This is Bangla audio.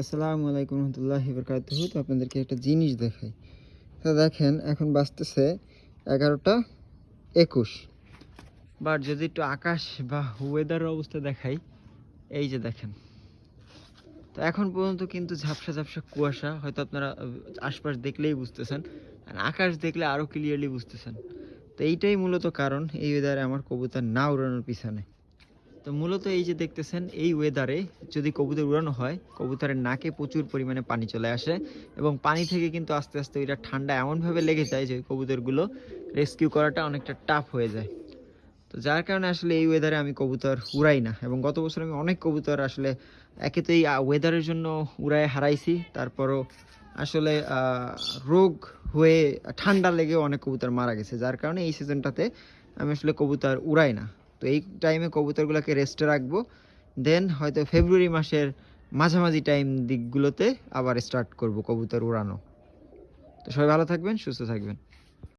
আসসালামু আলাইকুম রহমতুল্লাহি বারাকাতুহু। তো আপনাদেরকে একটা জিনিস দেখাই। তো দেখেন এখন বাজতেছে 11টা 21। বাট যদি একটু আকাশ বা ওয়েদারের অবস্থা দেখাই, এই যে দেখেন। তো এখন পর্যন্ত কিন্তু ঝাপসা ঝাপসা কুয়াশা, হয়তো আপনারা আশপাশ দেখলেই বুঝতেছেন, আর আকাশ দেখলে আরও ক্লিয়ারলি বুঝতেছেন। তো এইটাই মূলত কারণ এই ওয়েদারে আমার কবুতর না উড়ানোর পিছনে। তো মূলত এই যে দেখতেছেন, এই ওয়েদারে যদি কবুতর উড়ানো হয়, কবুতরের নাকে প্রচুর পরিমাণে পানি চলে আসে এবং পানি থেকে কিন্তু আস্তে আস্তে ওইটা ঠান্ডা এমনভাবে লেগে যায় যে কবুতরগুলো রেস্কিউ করাটা অনেকটা টাফ হয়ে যায়। তো যার কারণে আসলে এই ওয়েদারে আমি কবুতর উড়াই না, এবং গত বছর আমি অনেক কবুতর আসলে একে তো এই ওয়েদারের জন্য উড়ায় হারাইছি, তারপরও আসলে রোগ হয়ে ঠান্ডা লেগে অনেক কবুতর মারা গেছে। যার কারণে এই সিজনটাতে আমি আসলে কবুতর উড়াই না। তো এই টাইমে কবুতরগুলোকে রেস্টে রাখবো, দেন হয়তো ফেব্রুয়ারি মাসের মাঝামাঝি টাইম দিকগুলোতে আবার স্টার্ট করব কবুতর উড়ানো। তো সবাই ভালো থাকবেন, সুস্থ থাকবেন।